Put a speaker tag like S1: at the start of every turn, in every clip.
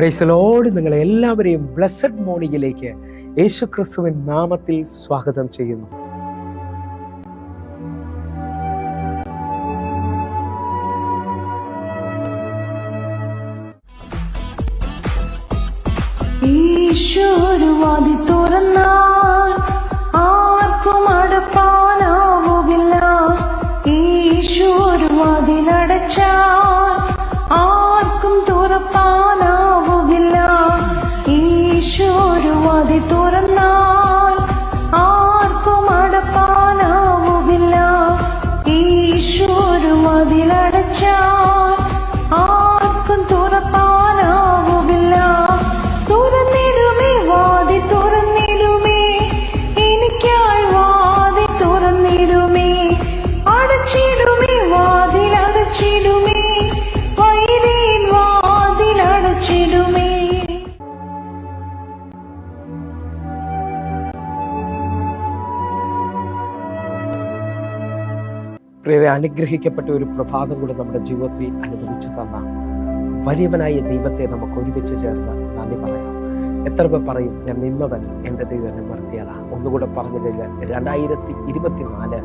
S1: Praise the Lord. നിങ്ങളെ എല്ലാവരെയും blessed മോർണിംഗിലേക്ക് യേശുക്രിസ്തുവിൻ നാമത്തിൽ സ്വാഗതം ചെയ്യുന്നു.
S2: ഈശോരുവാതി തുറന്നാൽ ആർക്കും അടപ്പാനാവുകില്ല. ഈശോരുവാതിലടച്ചാൽ ആർക്കും തുറപ്പാനാവുകില്ല. ഈശോരുവാതി തുറന്നാൽ ആർക്കും അടപ്പാനാവുകില്ല. ഈശോരുവാതിലടച്ചാൽ ആർക്കും തുറപ്പാനാവുകില്ല. തുറന്നിടുമേ വാതി തുറന്നിടുമേ, എനിക്കായി വാതി തുറന്നിടുമേ. അടച്ചിടുമേ വാതിൽ അടച്ചിടുമേ, വൈരിൻ വാതിൽ അടച്ചിടുമേ.
S1: പ്രിയരെ, അനുഗ്രഹിക്കപ്പെട്ട ഒരു പ്രഭാതം കൂടെ നമ്മുടെ ജീവിതത്തിൽ അനുവദിച്ചു തന്ന വലിയവനായ ദൈവത്തെ നമുക്ക് ഒരുമിച്ച് ചേർന്ന് നന്ദി പറയാം. എത്ര പേർ പറയും, ഞാൻ നിന്നതല്ല എൻ്റെ ദൈവം എന്നെ നിർത്തിയതാണ്. ഒന്നുകൂടെ പറഞ്ഞു കഴിഞ്ഞാൽ 2024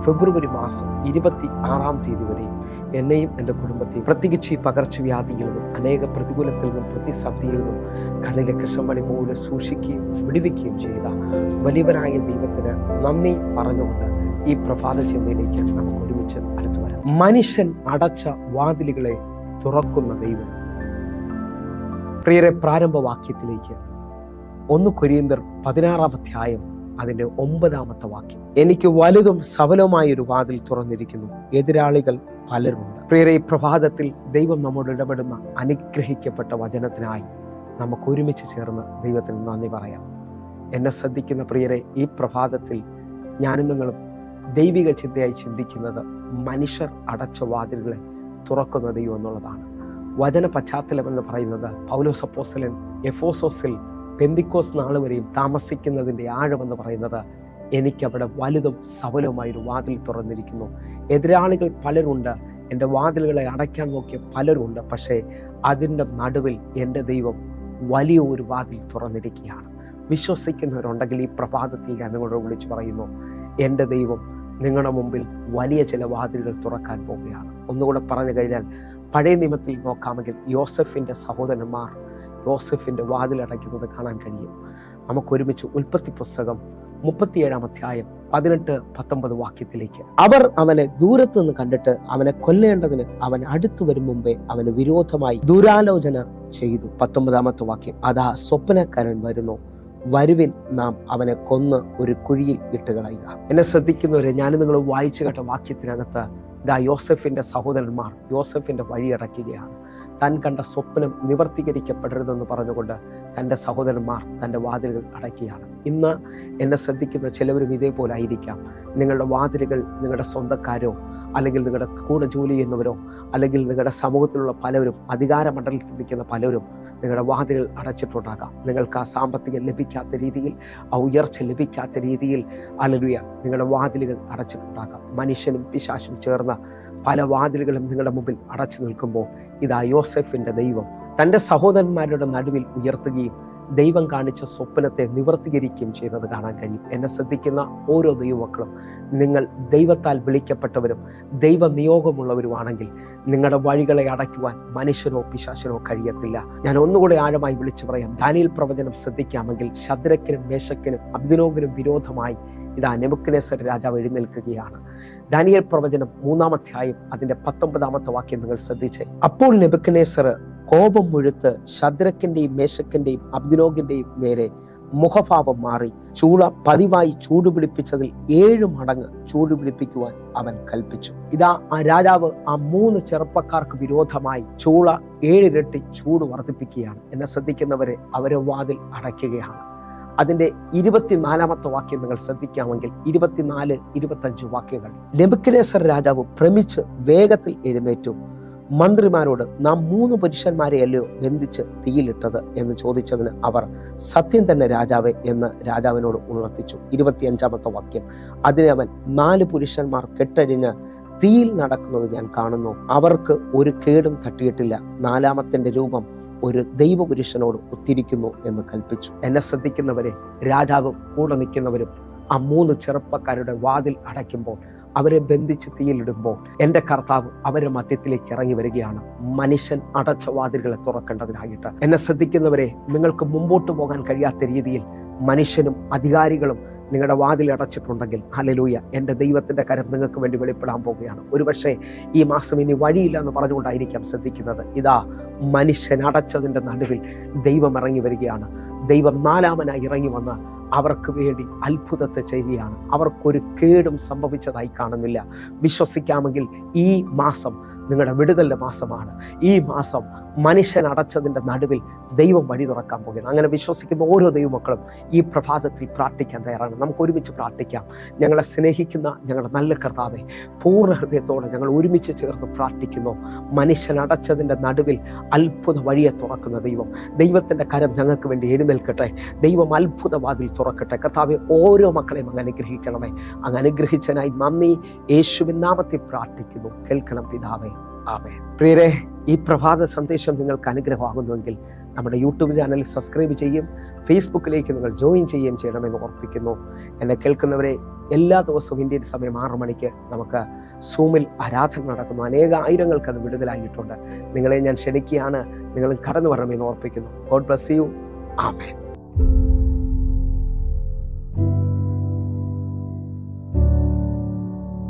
S1: ഫെബ്രുവരി മാസം 26 തീയതി വരെയും എന്നെയും എൻ്റെ കുടുംബത്തെയും പ്രത്യേകിച്ച് ഈ പകർച്ചവ്യാധിയിൽ നിന്നും അനേക പ്രതികൂലത്തിൽ നിന്നും പ്രതിസന്ധിയിൽ നിന്നും കണ്ണിലെ കൃഷ്ണമണി പോലെ സൂക്ഷിക്കുകയും വിടുവിക്കുകയും ചെയ്ത വലിയവനായ ദൈവത്തിന് നന്ദി പറഞ്ഞുകൊണ്ട് ഈ പ്രഭാത ചിന്തയിലേക്ക് നമുക്ക് ഒരുമിച്ച് അടുത്തു വരാം. മനുഷ്യൻ അടച്ച വാതിലുകളെ തുറക്കുന്ന ദൈവം. പ്രിയരെ, പ്രാരംഭവാക്യത്തിലേക്ക് 1 കൊരിന്ത്യർ 16 അധ്യായം അതിൻ്റെ 9 വാക്യം. എനിക്ക് വലുതും സഫലവുമായ ഒരു വാതിൽ തുറന്നിരിക്കുന്നു, എതിരാളികൾ പലരുമുണ്ട്. പ്രിയരെ, ഈ പ്രഭാതത്തിൽ ദൈവം നമ്മോട് ഇടപെടുന്ന അനുഗ്രഹിക്കപ്പെട്ട വചനത്തിനായി നമുക്ക് ഒരുമിച്ച് ചേർന്ന് ദൈവത്തിന് നന്ദി പറയാം. എന്നെ ശ്രദ്ധിക്കുന്ന പ്രിയരെ, ഈ പ്രഭാതത്തിൽ ഞാനും നിങ്ങളും ദൈവിക ചിന്തയായി ചിന്തിക്കുന്നത് മനുഷ്യർ അടച്ച വാതിലുകളെ തുറക്കുന്ന ദൈവം എന്നുള്ളതാണ്. വചന പശ്ചാത്തലം എന്ന് പറയുന്നത് പൗലോസ് അപ്പോസ്തലൻ എഫോസോസിൽ പെന്തിക്കോസ് നാൾ വരെയും താമസിക്കുന്നതിൻ്റെ ആഴമെന്ന് പറയുന്നത് എനിക്കവിടെ വലുതും സഫലവുമായൊരു വാതിൽ തുറന്നിരിക്കുന്നു, എതിരാളികൾ പലരുണ്ട്, എൻ്റെ വാതിലുകളെ അടയ്ക്കാൻ നോക്കിയ പലരുണ്ട്, പക്ഷേ അതിൻ്റെ നടുവിൽ എൻ്റെ ദൈവം വലിയ ഒരു വാതിൽ തുറന്നിരിക്കുകയാണ്. വിശ്വസിക്കുന്നവരുണ്ടെങ്കിൽ ഈ പ്രഭാതത്തിൽ ഞാൻ നിങ്ങളോട് വിളിച്ചു പറയുന്നു, എൻ്റെ ദൈവം നിങ്ങളുടെ മുമ്പിൽ വലിയ ചില വാതിലുകൾ തുറക്കാൻ പോവുകയാണ്. ഒന്നുകൂടെ പറഞ്ഞു കഴിഞ്ഞാൽ, പഴയ നിയമത്തിൽ നോക്കാമെങ്കിൽ യോസഫിൻ്റെ സഹോദരന്മാർ യോസഫിൻ്റെ വാതിലടയ്ക്കുന്നത് കാണാൻ കഴിയും. നമുക്കൊരുമിച്ച് ഉൽപ്പത്തി പുസ്തകം 37 അധ്യായം 18-19 വാക്യത്തിലേക്ക്. അവർ അവനെ ദൂരത്തു നിന്ന് കണ്ടിട്ട് അവനെ കൊല്ലേണ്ടതിന് അവൻ അടുത്തു വരും മുമ്പേ അവന് വിരോധമായി ദുരാലോചന ചെയ്തു. 19 വാക്യം. അതാ സ്വപ്നക്കാരൻ വരുന്നു, വരുവിൻ, നാം അവനെ കൊന്ന് ഒരു കുഴിയിൽ ഇട്ട് കളയുക. എന്നെ ശ്രദ്ധിക്കുന്നവരെ, ഞാൻ നിങ്ങൾ വായിച്ചു കേട്ട വാക്യത്തിനകത്ത് യോസഫിൻ്റെ സഹോദരന്മാർ യോസഫിൻ്റെ വഴിയടയ്ക്കുകയാണ്. താൻ കണ്ട സ്വപ്നം നിവർത്തീകരിക്കപ്പെടരുതെന്ന് പറഞ്ഞുകൊണ്ട് തൻ്റെ സഹോദരന്മാർ തൻ്റെ വാതിലുകൾ അടയ്ക്കുകയാണ്. ഇന്ന് എന്നെ ശ്രദ്ധിക്കുന്ന ചിലവരും ഇതേപോലെ ആയിരിക്കാം. നിങ്ങളുടെ വാതിലുകൾ നിങ്ങളുടെ സ്വന്തക്കാരോ അല്ലെങ്കിൽ നിങ്ങളുടെ കൂടെ ജോലി ചെയ്യുന്നവരോ അല്ലെങ്കിൽ നിങ്ങളുടെ സമൂഹത്തിലുള്ള പലവരും, അധികാര മണ്ഡലത്തിൽ നിൽക്കുന്ന പലരും നിങ്ങളുടെ വാതിലുകൾ അടച്ചിട്ടുണ്ടാകാം. നിങ്ങൾക്ക് ആ സാമ്പത്തികം ലഭിക്കാത്ത രീതിയിൽ, ആ ഉയർച്ച ലഭിക്കാത്ത രീതിയിൽ ഹല്ലേലൂയ നിങ്ങളുടെ വാതിലുകൾ അടച്ചിട്ടുണ്ടാകാം. മനുഷ്യനും പിശാചും ചേർന്ന പല വാതിലുകളും നിങ്ങളുടെ മുമ്പിൽ അടച്ചു നിൽക്കുമ്പോൾ ഇതാ യോസഫിൻ്റെ ദൈവം തൻ്റെ സഹോദരന്മാരുടെ നടുവിൽ ഉയർത്തുകയും ദൈവം കാണിച്ച സ്വപ്നത്തെ നിവർത്തീകരിക്കുകയും ചെയ്തത് കാണാൻ കഴിയും. എന്നെ ശ്രദ്ധിക്കുന്ന ഓരോ ദൈവമക്കളും, നിങ്ങൾ ദൈവത്താൽ വിളിക്കപ്പെട്ടവരും ദൈവ നിയോഗമുള്ളവരുമാണെങ്കിൽ നിങ്ങളുടെ വഴികളെ അടയ്ക്കുവാൻ മനുഷ്യനോ പിശാചനോ കഴിയത്തില്ല. ഞാൻ ഒന്നുകൂടെ ആഴമായി വിളിച്ചു പറയാം. ദാനിയേൽ പ്രവചനം ശ്രദ്ധിക്കാമെങ്കിൽ ശദ്രക്കിനും മേശക്കിനും അബ്ദിനോഗിനും വിരോധമായി ഇതാ നെബൂഖദ്നേസർ രാജാവ് എഴുന്നേൽക്കുകയാണ്. ദാനിയേൽ പ്രവചനം 3 അധ്യായം അതിൻ്റെ 19 വാക്യം നിങ്ങൾ ശ്രദ്ധിച്ചേ. അപ്പോൾ നെബൂഖദ്നേസർ കോപം മുഴുത്ത് ശദ്രക്കിന്റെയും മേശക്കിന്റെയും അബ്ദിനോഗിന്റെയും നേരെ മുഖഭാവം മാറി ചൂള പതിവായി ചൂടുപിടിപ്പിച്ചതിൽ 7 മടങ്ങ് ചൂടുപിടിപ്പിക്കുവാൻ അവൻ കൽപ്പിച്ചു. ഇതാ ആ രാജാവ് ആ 3 ചെറുപ്പക്കാർക്ക് വിരോധമായി ചൂള 7 ഇരട്ടി ചൂട് വർദ്ധിപ്പിക്കുകയാണ്. എന്നെ ശ്രദ്ധിക്കുന്നവരെ, അവരെ വാതിൽ അടയ്ക്കുകയാണ്. അതിൻ്റെ 24 വാക്യം നിങ്ങൾ ശ്രദ്ധിക്കാമെങ്കിൽ 24-25 വാക്യങ്ങൾ. നെബൂഖദ്നേസർ രാജാവ് ഭ്രമിച്ച് വേഗത്തിൽ എഴുന്നേറ്റു മന്ത്രിമാരോട്, നാം 3 പുരുഷന്മാരെയല്ലയോ ബന്ധിച്ച് തീയിലിട്ടത് എന്ന് ചോദിച്ചതിന് അവർ, സത്യം തന്നെ രാജാവേ എന്ന് രാജാവിനോട് ഉണർത്തിച്ചു. 25 വാക്യം. അതിനെ അവൻ, 4 പുരുഷന്മാർ കെട്ടഴിഞ്ഞ് തീയിൽ നടക്കുന്നത് ഞാൻ കാണുന്നു, അവർക്ക് ഒരു കേടും തട്ടിയിട്ടില്ല, 4-ാമത്തെ രൂപം ഒരു ദൈവപുരുഷനോട് ഒത്തിരിക്കുന്നു എന്ന് കൽപ്പിച്ചു. എന്നെ ശ്രദ്ധിക്കുന്നവരെ, രാജാവും കൂടെ നിൽക്കുന്നവരും ആ 3 ചെറുപ്പക്കാരുടെ വാതിൽ അടയ്ക്കുമ്പോൾ, അവരെ ബന്ധിച്ച് തീയിലിടുമ്പോൾ, എൻ്റെ കർത്താവ് അവരുടെ മധ്യത്തിലേക്ക് ഇറങ്ങി വരികയാണ്, മനുഷ്യൻ അടച്ച വാതിലുകളെ തുറക്കേണ്ടതിനായിട്ട്. എന്നെ ശ്രദ്ധിക്കുന്നവരെ, നിങ്ങൾക്ക് മുമ്പോട്ട് പോകാൻ കഴിയാത്ത രീതിയിൽ മനുഷ്യനും അധികാരികളും നിങ്ങളുടെ വാതിൽ അടച്ചിട്ടുണ്ടെങ്കിൽ, ഹല്ലേലൂയ, എൻ്റെ ദൈവത്തിൻ്റെ കരം നിങ്ങൾക്ക് വേണ്ടി വെളിപ്പെടാൻ പോവുകയാണ്. ഒരുപക്ഷെ ഈ മാസം ഇനി വഴിയില്ല എന്ന് പറഞ്ഞുകൊണ്ടായിരിക്കാം ശ്രദ്ധിക്കുന്നത്. ഇതാ, മനുഷ്യൻ അടച്ചതിൻ്റെ നടുവിൽ ദൈവം ഇറങ്ങി വരികയാണ്. ദൈവം 4-മനായി ഇറങ്ങി വന്ന് അവർക്ക് വേണ്ടി അത്ഭുതത്തെ ചെയ്യുകയാണ്. അവർക്കൊരു കേടും സംഭവിച്ചതായി കാണുന്നില്ല. വിശ്വസിക്കാമെങ്കിൽ ഈ മാസം നിങ്ങളുടെ വിടുതലിൻ്റെ മാസമാണ്. ഈ മാസം മനുഷ്യൻ അടച്ചതിൻ്റെ നടുവിൽ ദൈവം വഴി തുറക്കാൻ പോകുകയാണ്. അങ്ങനെ വിശ്വസിക്കുന്ന ഓരോ ദൈവമക്കളും ഈ പ്രഭാതത്തിൽ പ്രാർത്ഥിക്കാൻ തയ്യാറാണ്. നമുക്ക് ഒരുമിച്ച് പ്രാർത്ഥിക്കാം. ഞങ്ങളെ സ്നേഹിക്കുന്ന ഞങ്ങളുടെ നല്ല കർത്താവേ, പൂർണ്ണ ഹൃദയത്തോടെ ഞങ്ങൾ ഒരുമിച്ച് ചേർന്ന് പ്രാർത്ഥിക്കുന്നു. മനുഷ്യൻ അടച്ചതിൻ്റെ നടുവിൽ അത്ഭുത വഴിയെ തുറക്കുന്ന ദൈവം, ദൈവത്തിൻ്റെ കരം ഞങ്ങൾക്ക് വേണ്ടി എഴുന്നേൽക്കട്ടെ. ദൈവം അത്ഭുത വാതിൽ തുറക്കട്ടെ. കർത്താവെ, ഓരോ മക്കളെയും അങ്ങ് അനുഗ്രഹിക്കണമേ. അങ്ങ് അനുഗ്രഹിച്ചതിനായി നന്ദി. യേശുവിൻ നാമത്തിൽ പ്രാർത്ഥിക്കുന്നു. കേൾക്കണം പിതാവേ, ആമേൻ. പ്രിയരെ, ഈ പ്രഭാത സന്ദേശം നിങ്ങൾക്ക് അനുഗ്രഹമാകുന്നുവെങ്കിൽ നമ്മുടെ യൂട്യൂബ് ചാനൽ സബ്സ്ക്രൈബ് ചെയ്യും, ഫേസ്ബുക്കിലേക്ക് നിങ്ങൾ ജോയിൻ ചെയ്യുകയും ചെയ്യണമെന്ന് ഓർപ്പിക്കുന്നു. എന്നെ കേൾക്കുന്നവരെ, എല്ലാ ദിവസവും ഇന്ത്യൻ സമയം 6 മണിക്ക് നമുക്ക് സൂമിൽ ആരാധന നടക്കുന്നു. ആയിരങ്ങൾക്ക് അത് വിടുതലായിട്ടുണ്ട്. നിങ്ങളെ ഞാൻ ക്ഷണിക്കുകയാണ്. നിങ്ങൾ കടന്നു വരണമെന്ന് ഓർപ്പിക്കുന്നു. God bless you. ആമേൻ.